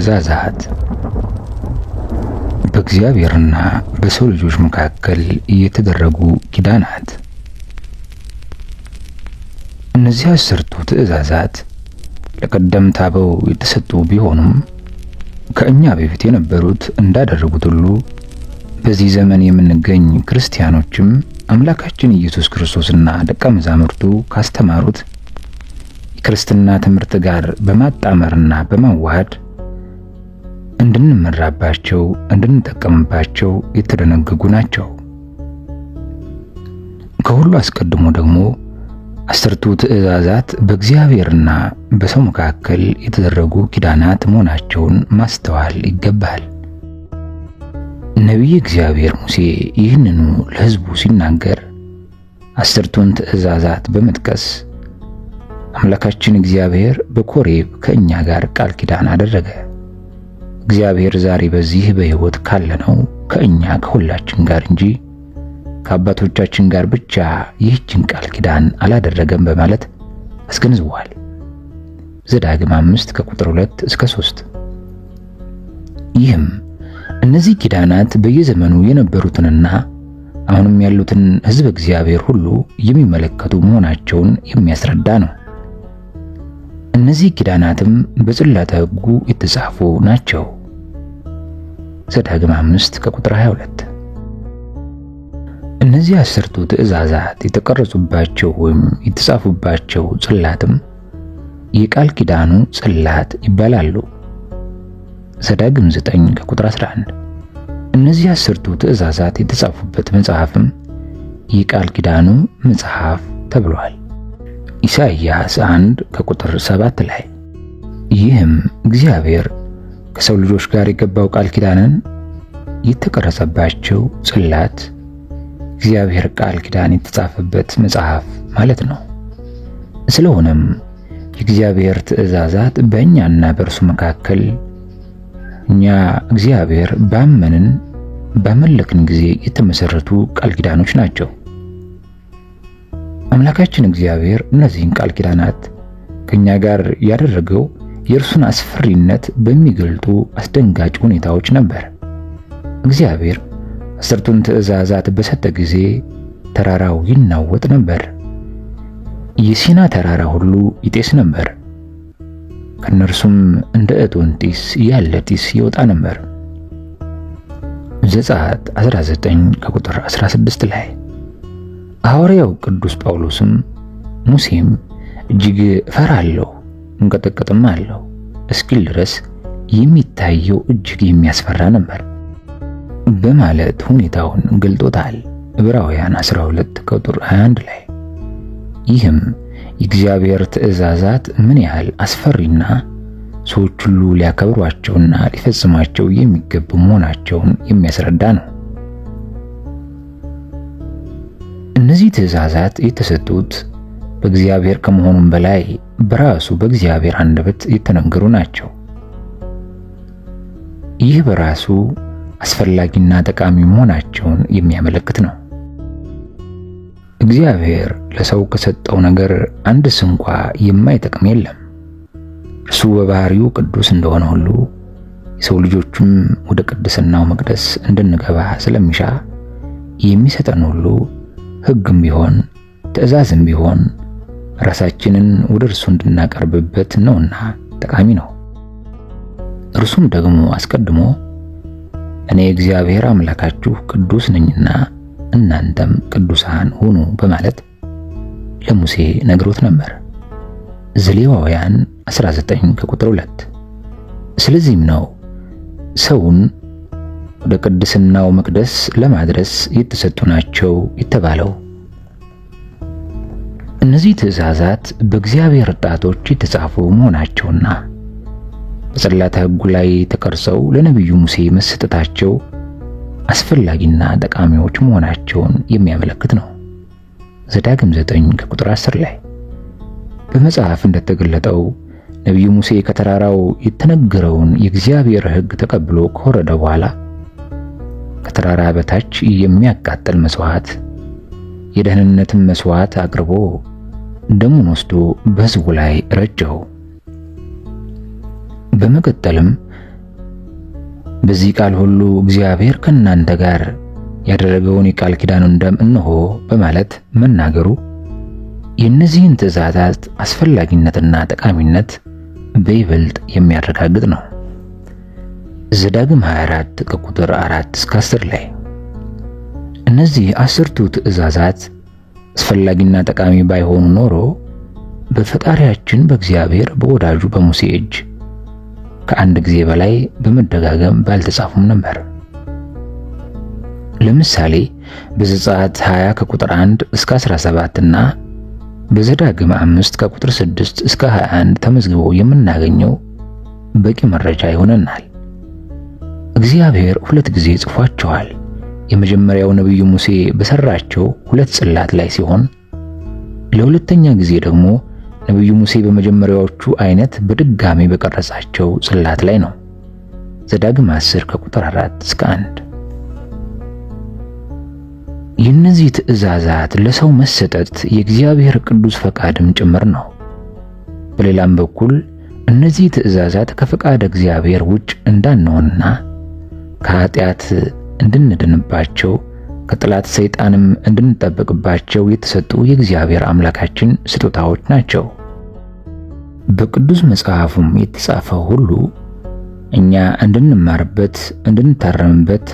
ትእዛዛት በእግዚአብሔርና በሰው ልጆች መካከል የተደረጉ ኪዳናት። እነዚህ 10ቱ ትእዛዛት ለቀደምት አበው የተሰጡ ቢሆኑም ከእኛ በፊት የነበሩት እንዳደረጉት ሁሉ በዚህ ዘመን የምንገኝ ክርስቲያኖችም አምላካችን ኢየሱስ ክርስቶስና ደቀ መዛሙርቱ ካስተማሩት የክርስትና ትምህርት ጋር በማጣመርና በማዋሃድ እንድንመራባቸው እንድንጠቀምባቸው የተደነገጉ ናቸው። ከሁሉ አስቀድሞ ደግሞ 10ቱ ትእዛዛት በእግዚአብሔርና በሰው መካከል የተደረጉ ኪዳናት መሆናቸውን ማስተዋል ይገባል። ነቢየ እግዚአብሔር ሙሴ ይህንኑ ለሕዝቡ ሲናገር 10ቱን ትእዛዛት በመጥቀስ አምላካችን እግዚአብሔር በኮሬብ ከእኛ ጋር ቃል ኪዳን አደረገ። እግዚአብሔር ዛሬ በዚህ በሕይወት ካለነው ከእኛ ከሁላችን ጋር እንጂ ከአባቶቻችን ጋር ብቻ ይህችን ቃል ኪዳን አላደረገም በማለት አስገንዝቧል። ዘዳግም 5 ከቁጥር 2 እስከ 3። ይህም እነዚህ ኪዳናት በየዘመኑ የነበሩትንና አሁንም ያሉትን ሕዝብ እግዚአብሔር ሁሉ የሚመለከቱ መሆናቸውን የሚያስረዳ ነው። እነዚህ ኪዳናትም በጽላተ ሕጉ የተጻፉ ናቸው። ዘዳግም 5 ከቁጥር 22። እነዚህ 10ቱ ትእዛዛት የተቀረጹባቸው ወይም የተጻፉባቸው ጽላትም የቃል ኪዳኑ ጽላት ይባላሉ። ዘዳግም 9 ከቁጥር 11። እነዚህ 10ቱ ትእዛዛት የተጻፉበት መጽሐፍም የቃል ኪዳኑ መጽሐፍ ተብሏል። ኢሳይያስ 1 ከቁጥር 7 ላይ ይህም እግዚአብሔር ከሰው ልጆች ጋር የገባው ቃል ኪዳንን የተቀረጸባቸው ጽላት እግዚአብሔር ቃል ኪዳን የተጻፈበት መጽሐፍ ማለት ነው። ስለሆነም የእግዚአብሔር ትእዛዛት በእኛና በእርሱ መካከል እኛ እግዚአብሔር ባመለክን ጊዜ የተመሰረቱ ቃል ኪዳኖች ናቸው። አምላካችን እግዚአብሔር እነዚህን ቃል ኪዳናት ከኛ ጋር ያደረገው የእርሱን አስፈሪነት በሚገልጡ አስደንጋጭ ሁኔታዎች ነበር። እግዚአብሔር 10ቱን ትእዛዛት በሰጠ ጊዜ ተራራው ይናወጥ ነበር። የሲና ተራራ ሁሉ ይጤስ ነበር። ከነርሱም እንደ እቶን ጢስ ያለ ጢስ ይወጣ ነበር። ዘጸአት 19 ከቁጥር 16 ላይ ሐዋርያው ቅዱስ ጳውሎስም ሙሴም እጅግ እፈራለሁ እንቀጠቀጥም አለው እስኪል ድረስ የሚታየው እጅግ የሚያስፈራ ነበር በማለት ሁኔታውን ገልጦታል። ዕብራውያን 12 ከቁጥር 21 ላይ ይህም የእግዚአብሔር ትእዛዛት ምን ያህል አስፈሪና ሰዎች ሁሉ ሊያከብሯቸውና ሊፈጽሟቸው የሚገቡ መሆናቸውን የሚያስረዳ ነው። እነዚህ ትእዛዛት የተሰጡት በእግዚአብሔር ከመሆኑም በላይ በራሱ በእግዚአብሔር አንደበት የተነገሩ ናቸው። ይህ በራሱ አስፈላጊና ጠቃሚ መሆናቸውን የሚያመለክት ነው። እግዚአብሔር ለሰው ከሰጠው ነገር አንድስ እንኳ የማይጠቅም የለም። እርሱ በባህሪው ቅዱስ እንደሆነ ሁሉ የሰው ልጆችም ወደ ቅድስናው መቅደስ እንድንገባ ስለሚሻ የሚሰጠን ሁሉ ሕግም ቢሆን ትእዛዝም ቢሆን ራሳችንን ወደ እርሱ እንድናቀርብበት ነውና ጠቃሚ ነው። እርሱም ደግሞ አስቀድሞ እኔ እግዚአብሔር አምላካችሁ ቅዱስ ነኝና እናንተም ቅዱሳን ሁኑ በማለት ለሙሴ ነግሮት ነበር። ዘሌዋውያን 19 ከቁጥር 2። ስለዚህም ነው ሰውን ወደ ቅድስናው መቅደስ ለማድረስ የተሰጡ ናቸው የተባለው። እነዚህ ትእዛዛት በእግዚአብሔር ጣቶች የተጻፉ መሆናቸውና በጽላተ ሕጉ ላይ ተቀርጸው ለነቢዩ ሙሴ መሰጠታቸው አስፈላጊና ጠቃሚዎች መሆናቸውን የሚያመለክት ነው። ዘዳግም 9 ከቁጥር 10 ላይ በመጽሐፍ እንደተገለጠው ነቢዩ ሙሴ ከተራራው የተነገረውን የእግዚአብሔር ሕግ ተቀብሎ ከወረደ በኋላ ከተራራ በታች የሚያቃጥል መስዋዕት፣ የደህንነትን መስዋዕት አቅርቦ ደሙን ወስዶ በሕዝቡ ላይ ረጨው። በመቀጠልም በዚህ ቃል ሁሉ እግዚአብሔር ከእናንተ ጋር ያደረገውን የቃል ኪዳኑን ደም እነሆ በማለት መናገሩ የእነዚህን ትእዛዛት አስፈላጊነትና ጠቃሚነት በይበልጥ የሚያረጋግጥ ነው። ዘዳግም 24 ከቁጥር 4 እስከ 10 ላይ እነዚህ 10ቱ ትእዛዛት አስፈላጊና ጠቃሚ ባይሆኑ ኖሮ በፈጣሪያችን በእግዚአብሔር በወዳጁ በሙሴ እጅ ከአንድ ጊዜ በላይ በመደጋገም ባልተጻፉም ነበር። ለምሳሌ በዘጸአት 20 ከቁጥር 1 እስከ 17 እና በዘዳግም 5 ከቁጥር 6 እስከ 21 ተመዝግቦ የምናገኘው በቂ መረጃ ይሆነናል። እግዚአብሔር 2 ጊዜ ጽፏቸዋል። የመጀመሪያው ነብዩ ሙሴ በሰራቸው 2 ጽላት ላይ ሲሆን ለሁለተኛ ጊዜ ደግሞ ነብዩ ሙሴ በመጀመሪያዎቹ አይነት በድጋሚ በቀረጻቸው ጽላት ላይ ነው። ዘዳግም 10 ከቁጥር 4 እስከ 1። የእነዚህ ትእዛዛት ለሰው መሰጠት የእግዚአብሔር ቅዱስ ፈቃድም ጭምር ነው። በሌላም በኩል እነዚህ ትእዛዛት ከፈቃድ እግዚአብሔር ውጭ እንዳንሆንና ከኃጢአት እንድንድንባቸው ከጠላት ሰይጣንም እንድንጠበቅባቸው የተሰጡ የእግዚአብሔር አምላካችን ስጦታዎች ናቸው። በቅዱስ መጽሐፉም የተጻፈው ሁሉ እኛ እንድንማርበት፣ እንድንታረምበት፣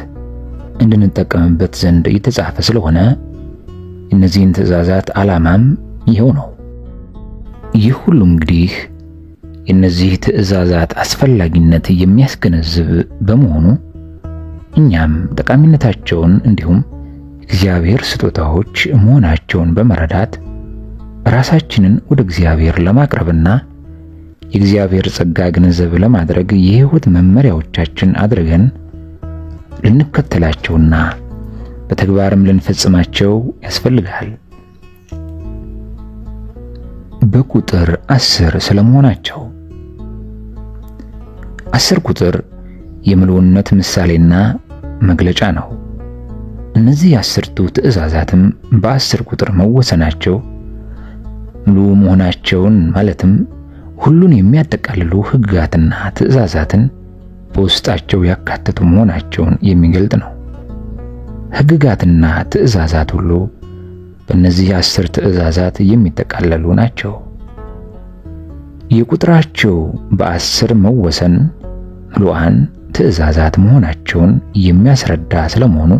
እንድንጠቀምበት ዘንድ የተጻፈ ስለሆነ እነዚህን ትእዛዛት ዓላማም ይኸው ነው። ይህ ሁሉ እንግዲህ የእነዚህ ትእዛዛት አስፈላጊነት የሚያስገነዝብ በመሆኑ እኛም ጠቃሚነታቸውን እንዲሁም እግዚአብሔር ስጦታዎች መሆናቸውን በመረዳት ራሳችንን ወደ እግዚአብሔር ለማቅረብና የእግዚአብሔር ጸጋ ገንዘብ ለማድረግ የሕይወት መመሪያዎቻችን አድርገን ልንከተላቸውና በተግባርም ልንፈጽማቸው ያስፈልጋል። በቁጥር 10 ስለመሆናቸው 10 ቁጥር የምሉዕነት ምሳሌና መግለጫ ነው። እነዚህ 10ቱ ትእዛዛትም በ10 ቁጥር መወሰናቸው ምሉዕ መሆናቸውን ማለትም ሁሉን የሚያጠቃልሉ ሕግጋትና ትእዛዛትን በውስጣቸው ያካተቱ መሆናቸውን የሚገልጥ ነው። ሕግጋትና ትእዛዛት ሁሉ በእነዚህ 10 ትእዛዛት የሚጠቃለሉ ናቸው። የቁጥራቸው በ10 መወሰን ምሉዓን ትእዛዛት መሆናቸውን የሚያስረዳ ስለመሆኑ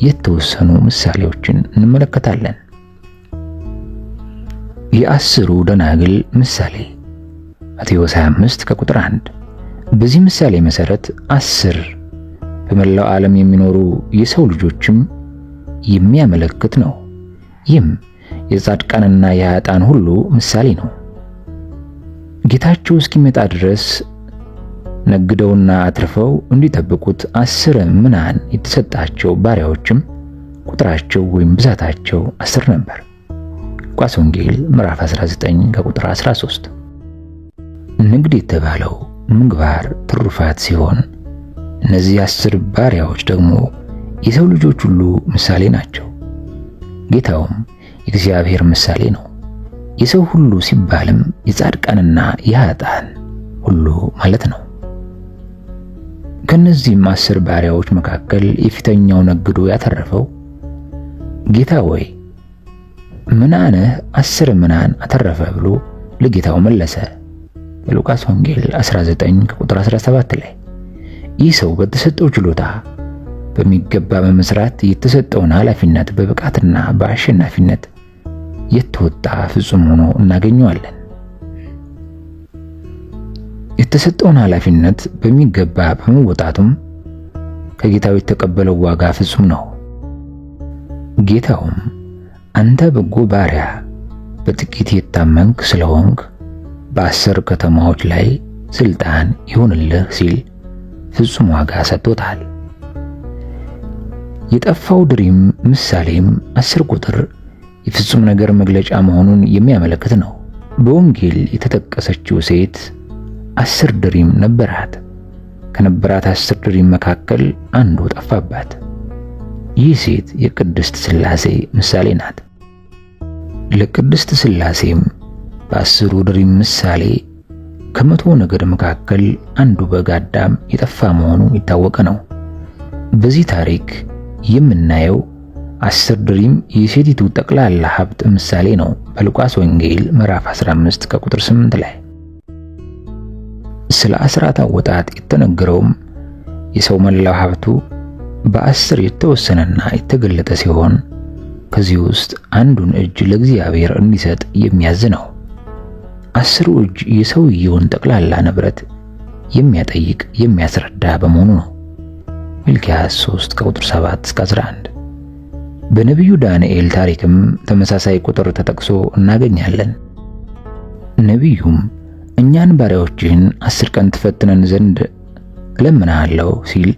የተወሰኑ ምሳሌዎችን እንመለከታለን። የ10ሩ ደናግል ምሳሌ ማቴዎስ 25 ከቁጥር 1። በዚህ ምሳሌ መሰረት 10 በመላው ዓለም የሚኖሩ የሰው ልጆችም የሚያመለክት ነው። ይህም የጻድቃንና የኃጥአን ሁሉ ምሳሌ ነው። ጌታቸው እስኪመጣ ድረስ ነግደውና አትርፈው እንዲጠብቁት 10 ምናን የተሰጣቸው ባሪያዎችም ቁጥራቸው ወይም ብዛታቸው 10 ነበር። ሉቃስ ወንጌል ምዕራፍ 19 ከቁጥር 13። ንግድ የተባለው ምግባር ትሩፋት ሲሆን እነዚህ 10 ባሪያዎች ደግሞ የሰው ልጆች ሁሉ ምሳሌ ናቸው። ጌታውም የእግዚአብሔር ምሳሌ ነው። የሰው ሁሉ ሲባልም የጻድቃንና የኃጥአን ሁሉ ማለት ነው። ከነዚህም 10 ባሪያዎች መካከል የፊተኛው ነግዶ ያተረፈው ጌታ ወይ ምናንህ 10 ምናን አተረፈ ብሎ ለጌታው መለሰ። በሉቃስ ወንጌል 19 ከቁጥር 17 ላይ ይህ ሰው በተሰጠው ችሎታ በሚገባ በመስራት የተሰጠውን ኃላፊነት በብቃትና በአሸናፊነት የተወጣ ፍጹም ሆኖ እናገኘዋለን። የተሰጠውን ኃላፊነት በሚገባ በመወጣቱም ከጌታው የተቀበለው ዋጋ ፍጹም ነው። ጌታውም አንተ በጎ ባሪያ፣ በጥቂት የታመንክ ስለሆንክ በ10 ከተማዎች ላይ ስልጣን ይሁንልህ ሲል ፍጹም ዋጋ ሰጥቶታል። የጠፋው ድሪም ምሳሌም 10 ቁጥር የፍጹም ነገር መግለጫ መሆኑን የሚያመለክት ነው። በወንጌል የተጠቀሰችው ሴት 10 ድሪም ነበራት። ከነበራት 10 ድሪም መካከል አንዱ ጠፋባት። ይህ ሴት የቅድስት ሥላሴ ምሳሌ ናት። ለቅድስት ሥላሴም በ10ሩ ድሪም ምሳሌ ከመቶ ነገድ መካከል አንዱ በግ አዳም የጠፋ መሆኑ የታወቀ ነው። በዚህ ታሪክ የምናየው 10 ድሪም የሴቲቱ ጠቅላላ ሀብት ምሳሌ ነው። በሉቃስ ወንጌል ምዕራፍ 15 ከቁጥር 8 ላይ ስለ አስራት አወጣጥ የተነገረውም የሰው መላው ሀብቱ በ10 የተወሰነና የተገለጠ ሲሆን ከዚህ ውስጥ አንዱን እጅ ለእግዚአብሔር እንዲሰጥ የሚያዝ ነው። 10ሩ እጅ የሰውየውን ጠቅላላ ንብረት የሚያጠይቅ የሚያስረዳ በመሆኑ ነው። ሚልክያስ 3 ከቁጥር 7 እስከ 11። በነቢዩ ዳንኤል ታሪክም ተመሳሳይ ቁጥር ተጠቅሶ እናገኛለን። ነቢዩም እኛን ባሪያዎችህን 10 ቀን ትፈትነን ዘንድ እለምንሃለሁ ሲል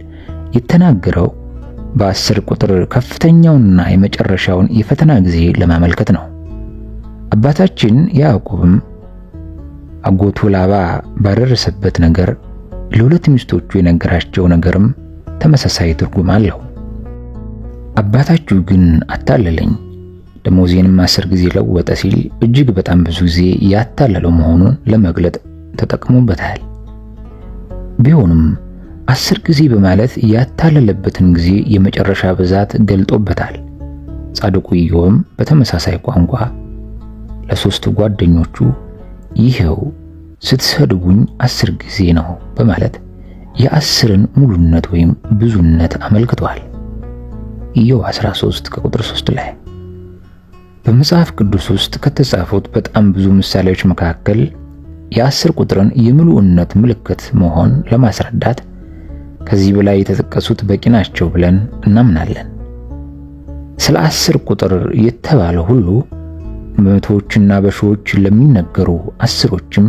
የተናገረው በ10 ቁጥር ከፍተኛውንና የመጨረሻውን የፈተና ጊዜ ለማመልከት ነው። አባታችን ያዕቆብም አጎቱ ላባ ባደረሰበት ነገር ለሁለት ሚስቶቹ የነገራቸው ነገርም ተመሳሳይ ትርጉም አለው። አባታችሁ ግን አታለለኝ፣ ደሞዜንም 10 ጊዜ ለወጠ ሲል እጅግ በጣም ብዙ ጊዜ ያታለለው መሆኑን ለመግለጥ ተጠቅሞበታል። ቢሆንም 10 ጊዜ በማለት ያታለለበትን ጊዜ የመጨረሻ ብዛት ገልጦበታል። ጻድቁ ኢዮብም በተመሳሳይ ቋንቋ ለሶስት ጓደኞቹ ይሄው ስትሰድቡኝ 10 ጊዜ ነው በማለት የ10ን ሙሉነት ወይም ብዙነት አመልክቷል። ኢዮብ 13 ከቁጥር 3 ላይ በመጽሐፍ ቅዱስ ውስጥ ከተጻፉት በጣም ብዙ ምሳሌዎች መካከል የ10 ቁጥርን የምሉዕነት ምልክት መሆን ለማስረዳት ከዚህ በላይ የተጠቀሱት በቂ ናቸው ብለን እናምናለን። ስለ 10 ቁጥር የተባለ ሁሉ በመቶዎችና በሺዎች ለሚነገሩ አስሮችም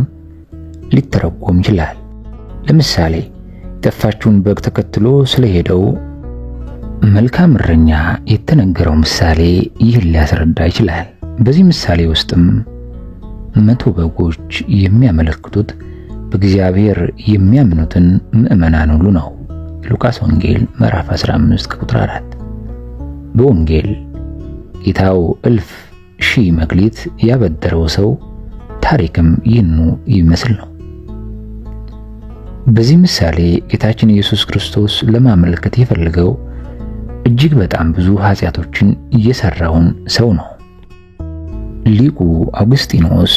ሊተረጎም ይችላል። ለምሳሌ የጠፋችውን በግ ተከትሎ ስለሄደው መልካም እረኛ የተነገረው ምሳሌ ይህን ሊያስረዳ ይችላል። በዚህ ምሳሌ ውስጥም 100 በጎች የሚያመለክቱት በእግዚአብሔር የሚያምኑትን ምዕመናን ሁሉ ነው። ሉቃስ ወንጌል ምዕራፍ 15 ቁጥር 4። በወንጌል ጌታው 1000 መክሊት ያበደረው ሰው ታሪክም ይህኑ ይመስል ነው። በዚህ ምሳሌ ጌታችን ኢየሱስ ክርስቶስ ለማመልከት የፈለገው እጅግ በጣም ብዙ ኃጢአቶችን እየሰራውን ሰው ነው። ሊቁ አውግስጢኖስ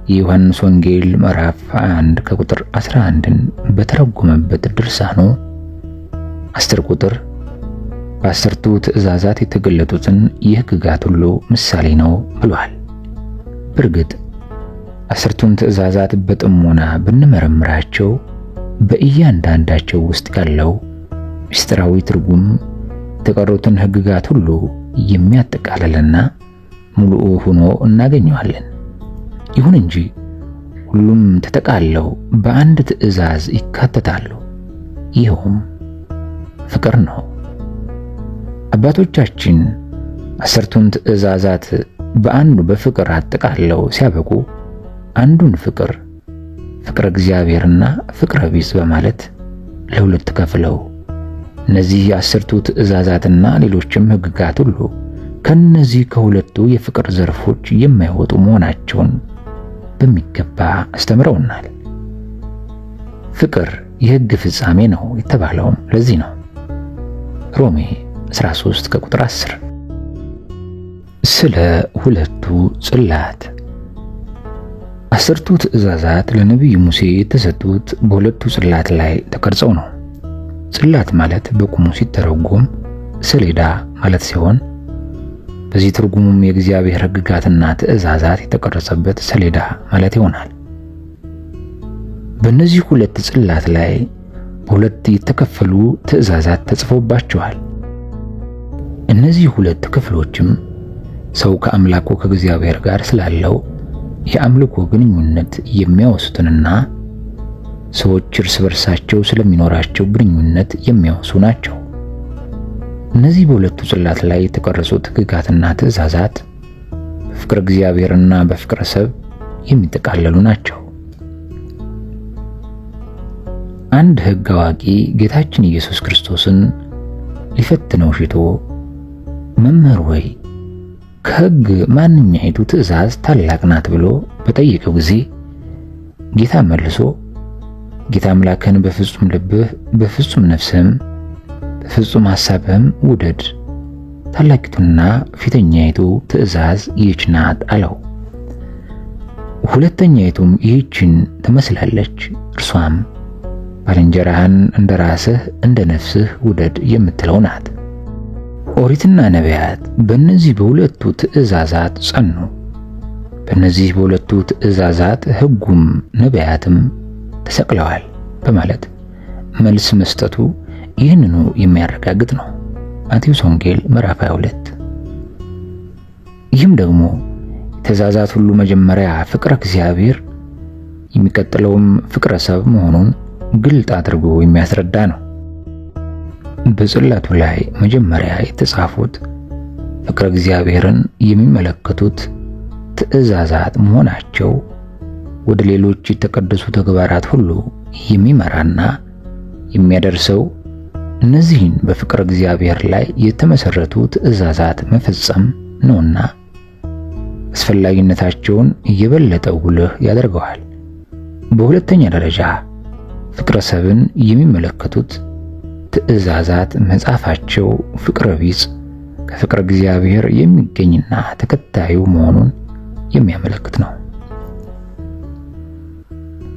የዮሐንስ ወንጌል ምዕራፍ 21 ከቁጥር 11ን በተረጎመበት ድርሳኑ 10 ቁጥር በ10ቱ ትእዛዛት የተገለጡትን የሕግጋት ሁሉ ምሳሌ ነው ብሏል። በእርግጥ 10ቱን ትእዛዛት በጥሞና ብንመረምራቸው በእያንዳንዳቸው ውስጥ ያለው ምስጢራዊ ትርጉም የተቀሩትን ሕግጋት ሁሉ የሚያጠቃልልና ሙሉ ሆኖ እናገኘዋለን። ይሁን እንጂ ሁሉም ተጠቃለው በአንድ ትእዛዝ ይካተታሉ። ይኸውም ፍቅር ነው። አባቶቻችን 10ቱን ትእዛዛት በአንዱ በፍቅር አጠቃለው ሲያበቁ አንዱን ፍቅር እግዚአብሔርና ፍቅረ ቢጽ በማለት ለሁለት ከፍለው እነዚህ 10ቱ ትእዛዛትና ሌሎችም ሕግጋት ሁሉ ከነዚህ ከሁለቱ የፍቅር ዘርፎች የማይወጡ መሆናቸውን በሚገባ አስተምረውናል። ፍቅር የሕግ ፍጻሜ ነው የተባለውም ለዚህ ነው። ሮሜ 13 ከቁጥር 10። ስለ ሁለቱ ጽላት 10ቱ ትእዛዛት ለነቢዩ ሙሴ የተሰጡት በሁለቱ ጽላት ላይ ተቀርጸው ነው። ጽላት ማለት በቁሙ ሲተረጎም ሰሌዳ ማለት ሲሆን በዚህ ትርጉሙም የእግዚአብሔር ሕግጋትና ትእዛዛት የተቀረጸበት ሰሌዳ ማለት ይሆናል። በእነዚህ ሁለት ጽላት ላይ በሁለት የተከፈሉ ትእዛዛት ተጽፎባቸዋል። እነዚህ ሁለት ክፍሎችም ሰው ከአምላኩ ከእግዚአብሔር ጋር ስላለው የአምልኮ ግንኙነት የሚያወሱትንና ሰዎች እርስ በርሳቸው ስለሚኖራቸው ግንኙነት የሚያወሱ ናቸው። እነዚህ በሁለቱ ጽላት ላይ የተቀረጹት ሕግጋትና ትእዛዛት በፍቅረ እግዚአብሔርና በፍቅረ ሰብ የሚጠቃለሉ ናቸው። አንድ ሕግ አዋቂ ጌታችን ኢየሱስ ክርስቶስን ሊፈትነው ሽቶ መምህር ሆይ ከሕግ ማንኛይቱ ትእዛዝ ታላቅ ናት ብሎ በጠየቀው ጊዜ ጌታ መልሶ ጌታ አምላክህን በፍጹም ልብህ፣ በፍጹም ነፍስህም፣ በፍጹም ሐሳብህም ውደድ፣ ታላቂቱና ፊተኛይቱ ትእዛዝ ይህች ናት አለው። ሁለተኛይቱም ይህችን ትመስላለች፣ እርሷም ባልንጀራህን እንደ ራስህ እንደ ነፍስህ ውደድ የምትለው ናት። ኦሪትና ነቢያት በእነዚህ በሁለቱ ትእዛዛት ጸኑ። በእነዚህ በሁለቱ ትእዛዛት ሕጉም ነቢያትም ተሰቅለዋል በማለት መልስ መስጠቱ ይህንኑ የሚያረጋግጥ ነው። ማቴዎስ ወንጌል ምዕራፍ 22። ይህም ደግሞ የትእዛዛት ሁሉ መጀመሪያ ፍቅረ እግዚአብሔር የሚቀጥለውም ፍቅረ ሰብ መሆኑን ግልጥ አድርጎ የሚያስረዳ ነው። በጽላቱ ላይ መጀመሪያ የተጻፉት ፍቅረ እግዚአብሔርን የሚመለከቱት ትእዛዛት መሆናቸው ወደ ሌሎች የተቀደሱ ተግባራት ሁሉ የሚመራና የሚያደርሰው እነዚህን በፍቅረ እግዚአብሔር ላይ የተመሰረቱ ትእዛዛት መፈጸም ነውና አስፈላጊነታቸውን የበለጠ ጉልህ ያደርገዋል። በሁለተኛ ደረጃ ፍቅረ ሰብን የሚመለከቱት ትእዛዛት መጻፋቸው ፍቅረ ቢጽ ከፍቅረ እግዚአብሔር የሚገኝና ተከታዩ መሆኑን የሚያመለክት ነው።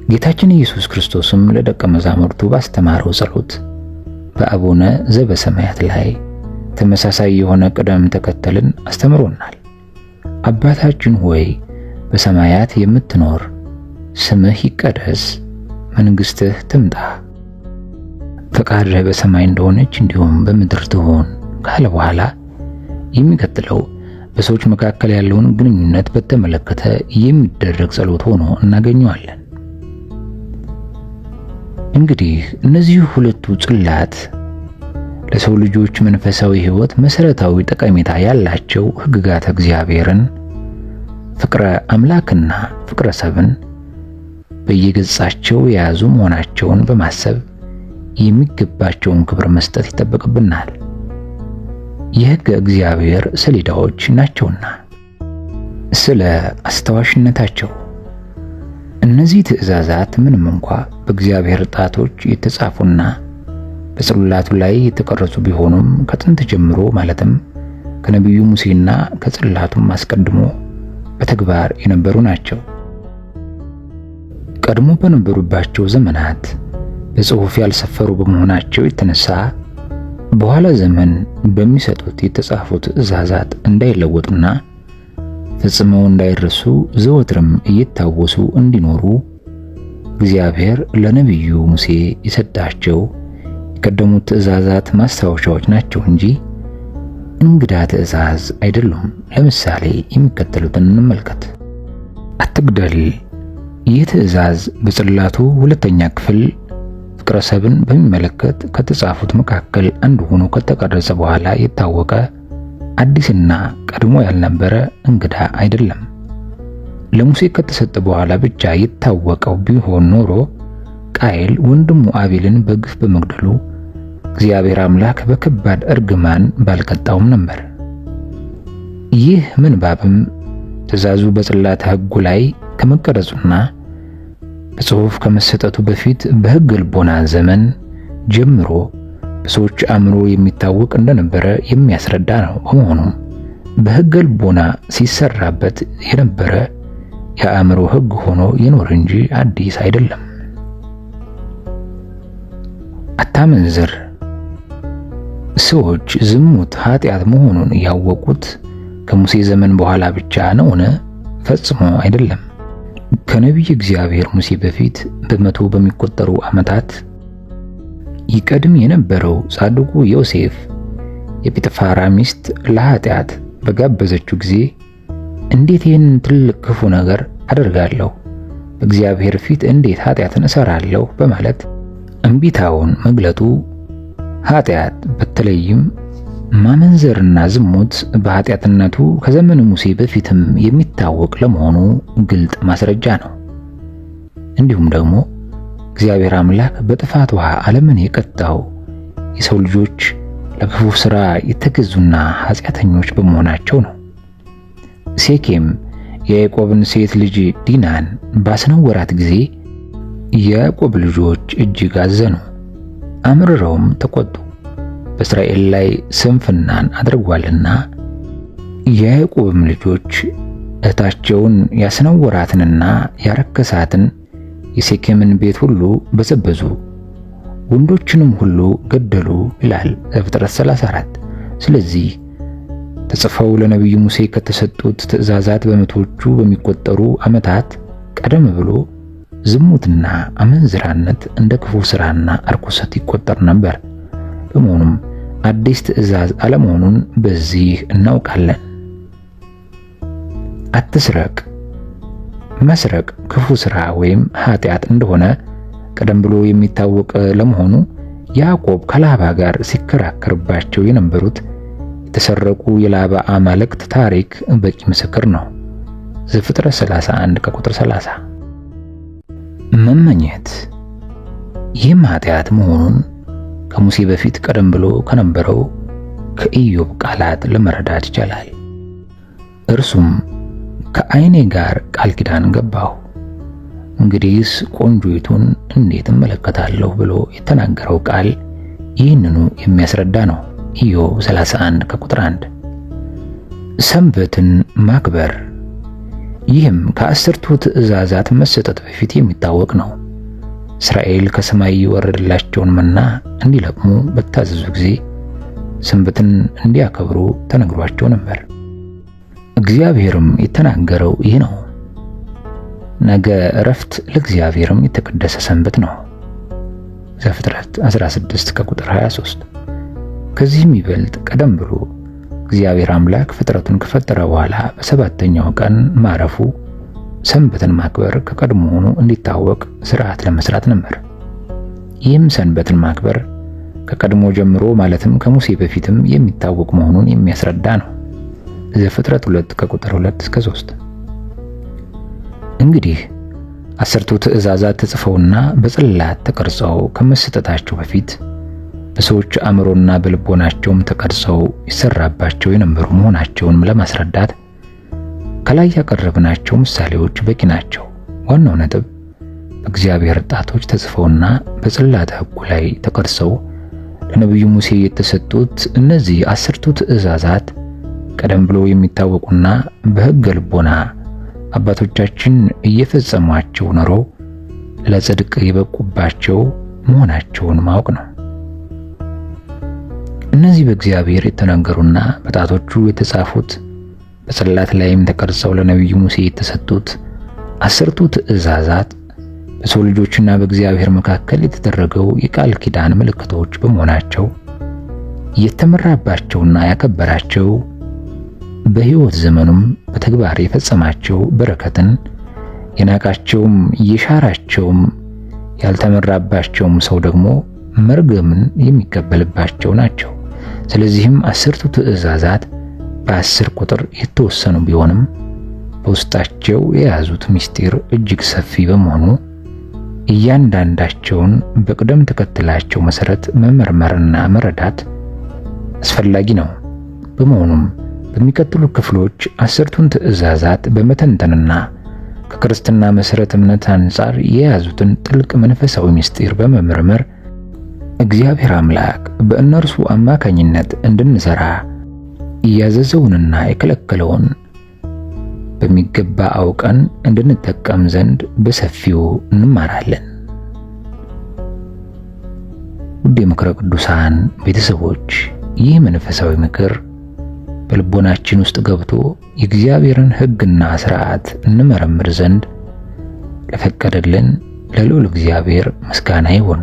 ጌታችን ኢየሱስ ክርስቶስም ለደቀ መዛሙርቱ ባስተማረው ጸሎት በአቡነ ዘበሰማያት ላይ ተመሳሳይ የሆነ ቅደም ተከተልን አስተምሮናል። አባታችን ሆይ በሰማያት የምትኖር፣ ስምህ ይቀደስ፣ መንግሥትህ ትምጣ፣ ፈቃድህ በሰማይ እንደሆነች እንዲሁም በምድር ትሆን ካለ በኋላ የሚቀጥለው በሰዎች መካከል ያለውን ግንኙነት በተመለከተ የሚደረግ ጸሎት ሆኖ እናገኘዋለን። እንግዲህ እነዚህ ሁለቱ ጽላት ለሰው ልጆች መንፈሳዊ ሕይወት መሰረታዊ ጠቀሜታ ያላቸው ሕግጋተ እግዚአብሔርን፣ ፍቅረ አምላክና ፍቅረ ሰብን በየገጻቸው የያዙ መሆናቸውን በማሰብ የሚገባቸውን ክብር መስጠት ይጠበቅብናል። የሕገ እግዚአብሔር ሰሌዳዎች ናቸውና። ስለ አስታዋሽነታቸው እነዚህ ትእዛዛት ምንም እንኳ በእግዚአብሔር ጣቶች የተጻፉና በጽላቱ ላይ የተቀረጹ ቢሆኑም ከጥንት ጀምሮ ማለትም ከነቢዩ ሙሴና ከጽላቱም አስቀድሞ በተግባር የነበሩ ናቸው። ቀድሞ በነበሩባቸው ዘመናት በጽሑፍ ያልሰፈሩ በመሆናቸው የተነሳ በኋላ ዘመን በሚሰጡት የተጻፉት ትእዛዛት እንዳይለወጡና ፈጽመው እንዳይረሱ ዘወትርም እየታወሱ እንዲኖሩ እግዚአብሔር ለነቢዩ ሙሴ የሰጣቸው የቀደሙት ትእዛዛት ማስታወሻዎች ናቸው እንጂ እንግዳ ትእዛዝ አይደሉም። ለምሳሌ የሚከተሉትን እንመልከት። አትግደል። ይህ ትእዛዝ በጽላቱ ሁለተኛ ክፍል ፍቅረ ሰብን በሚመለከት ከተጻፉት መካከል አንዱ ሆኖ ከተቀረጸ በኋላ የታወቀ አዲስና ቀድሞ ያልነበረ እንግዳ አይደለም። ለሙሴ ከተሰጠ በኋላ ብቻ የታወቀው ቢሆን ኖሮ ቃየል ወንድሙ አቤልን በግፍ በመግደሉ እግዚአብሔር አምላክ በከባድ እርግማን ባልቀጣውም ነበር። ይህ ምንባብም ትእዛዙ በጽላተ ሕጉ ላይ ከመቀረጹና በጽሑፍ ከመሰጠቱ በፊት በሕገ ልቦና ዘመን ጀምሮ በሰዎች አእምሮ የሚታወቅ እንደነበረ የሚያስረዳ ነው። በመሆኑም በሕገ ልቦና ሲሰራበት የነበረ የአእምሮ ሕግ ሆኖ ይኖር እንጂ አዲስ አይደለም። አታመንዝር። ሰዎች ዝሙት ኃጢአት መሆኑን ያወቁት ከሙሴ ዘመን በኋላ ብቻ ነውን? ፈጽሞ አይደለም። ከነቢይ እግዚአብሔር ሙሴ በፊት በመቶ በሚቆጠሩ ዓመታት ይቀድም የነበረው ጻድቁ ዮሴፍ የጲጥፋራ ሚስት ለኃጢአት በጋበዘችው ጊዜ እንዴት ይህንን ትልቅ ክፉ ነገር አደርጋለሁ? በእግዚአብሔር ፊት እንዴት ኃጢአትን እሰራለሁ? በማለት እምቢታውን መግለጡ ኃጢአት በተለይም ማመንዘርና ዝሙት በኃጢአትነቱ ከዘመነ ሙሴ በፊትም የሚታወቅ ለመሆኑ ግልጥ ማስረጃ ነው። እንዲሁም ደግሞ እግዚአብሔር አምላክ በጥፋት ውሃ ዓለምን የቀጣው የሰው ልጆች ለክፉ ሥራ የተገዙና ኃጢአተኞች በመሆናቸው ነው። ሴኬም የያዕቆብን ሴት ልጅ ዲናን ባስነወራት ጊዜ የያዕቆብ ልጆች እጅግ አዘኑ፣ አምርረውም ተቆጡ። በእስራኤል ላይ ስንፍናን አድርጓልና። የያዕቆብም ልጆች እህታቸውን ያስነወራትንና ያረከሳትን የሴኬምን ቤት ሁሉ በዘበዙ፣ ወንዶችንም ሁሉ ገደሉ ይላል ዘፍጥረት 34። ስለዚህ ተጽፈው ለነቢዩ ሙሴ ከተሰጡት ትእዛዛት በመቶዎቹ በሚቆጠሩ ዓመታት ቀደም ብሎ ዝሙትና አመንዝራነት እንደ ክፉ ሥራና እርኩሰት ይቆጠር ነበር። በመሆኑም አዲስ ትእዛዝ አለመሆኑን በዚህ እናውቃለን። አትስረቅ። መስረቅ ክፉ ሥራ ወይም ኃጢአት እንደሆነ ቀደም ብሎ የሚታወቅ ለመሆኑ ያዕቆብ ከላባ ጋር ሲከራከርባቸው የነበሩት የተሰረቁ የላባ አማልክት ታሪክ በቂ ምስክር ነው። ዘፍጥረት 31 ከቁጥር 30። መመኘት ይህም ኃጢአት መሆኑን ከሙሴ በፊት ቀደም ብሎ ከነበረው ከኢዮብ ቃላት ለመረዳት ይቻላል። እርሱም ከዓይኔ ጋር ቃል ኪዳን ገባሁ፣ እንግዲህስ ቆንጆይቱን እንዴት እመለከታለሁ ብሎ የተናገረው ቃል ይህንኑ የሚያስረዳ ነው። ኢዮብ 31 ከቁጥር 1። ሰንበትን ማክበር ይህም ከአስርቱ ትእዛዛት መሰጠት በፊት የሚታወቅ ነው። እስራኤል ከሰማይ የወረደላቸውን መና እንዲለቅሙ በታዘዙ ጊዜ ሰንበትን እንዲያከብሩ ተነግሯቸው ነበር። እግዚአብሔርም የተናገረው ይህ ነው። ነገ ዕረፍት ለእግዚአብሔርም የተቀደሰ ሰንበት ነው። ዘፍጥረት 16 ከቁጥር 23። ከዚህም ይበልጥ ቀደም ብሎ እግዚአብሔር አምላክ ፍጥረቱን ከፈጠረ በኋላ በሰባተኛው ቀን ማረፉ ሰንበትን ማክበር ከቀድሞውኑ እንዲታወቅ ሥርዓት ለመስራት ነበር። ይህም ሰንበትን ማክበር ከቀድሞ ጀምሮ ማለትም ከሙሴ በፊትም የሚታወቅ መሆኑን የሚያስረዳ ነው። ዘፍጥረት 2 ከቁጥር 2 እስከ 3። እንግዲህ አስርቱ ትእዛዛት ተጽፈውና በጽላት ተቀርጸው ከመሰጠታቸው በፊት በሰዎች አእምሮና በልቦናቸውም ተቀርጸው ይሰራባቸው የነበሩ መሆናቸውን ለማስረዳት ከላይ ያቀረብናቸው ምሳሌዎች በቂ ናቸው። ዋናው ነጥብ በእግዚአብሔር ጣቶች ተጽፈውና በጽላተ ሕጉ ላይ ተቀርጸው ለነቢዩ ሙሴ የተሰጡት እነዚህ አስርቱ ትእዛዛት ቀደም ብሎ የሚታወቁና በሕገ ልቦና አባቶቻችን እየፈጸሟቸው ኖሮ ለጽድቅ የበቁባቸው መሆናቸውን ማወቅ ነው። እነዚህ በእግዚአብሔር የተናገሩና በጣቶቹ የተጻፉት በጽላት ላይም ተቀርጸው ለነቢዩ ሙሴ የተሰጡት አስርቱ ትእዛዛት በሰው ልጆችና በእግዚአብሔር መካከል የተደረገው የቃል ኪዳን ምልክቶች በመሆናቸው የተመራባቸውና ያከበራቸው በሕይወት ዘመኑም በተግባር የፈጸማቸው በረከትን የናቃቸውም የሻራቸውም ያልተመራባቸውም ሰው ደግሞ መርገምን የሚቀበልባቸው ናቸው። ስለዚህም አስርቱ ትእዛዛት በ10 ቁጥር የተወሰኑ ቢሆንም በውስጣቸው የያዙት ምስጢር እጅግ ሰፊ በመሆኑ እያንዳንዳቸውን በቅደም ተከተላቸው መሰረት መመርመርና መረዳት አስፈላጊ ነው። በመሆኑም በሚቀጥሉ ክፍሎች አስርቱን ትእዛዛት በመተንተንና ከክርስትና መሰረት እምነት አንጻር የያዙትን ጥልቅ መንፈሳዊ ምስጢር በመመርመር እግዚአብሔር አምላክ በእነርሱ አማካኝነት እንድንሰራ ያዘዘውንና የከለከለውን በሚገባ አውቀን እንድንጠቀም ዘንድ በሰፊው እንማራለን። ውድ የምክረ ቅዱሳን ቤተሰቦች፣ ይህ መንፈሳዊ ምክር በልቦናችን ውስጥ ገብቶ የእግዚአብሔርን ሕግና ሥርዓት እንመረምር ዘንድ ለፈቀደልን ለልዑል እግዚአብሔር ምስጋና ይሁን።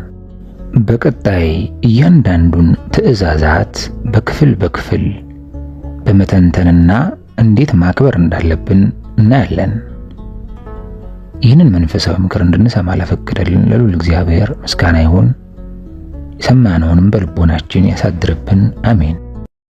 በቀጣይ እያንዳንዱን ትእዛዛት በክፍል በክፍል በመተንተንና እንዴት ማክበር እንዳለብን እናያለን። ይህንን መንፈሳዊ ምክር እንድንሰማ ለፈቀደልን ለልዑል እግዚአብሔር ምስጋና ይሁን። የሰማነውንም በልቦናችን ያሳድርብን። አሜን።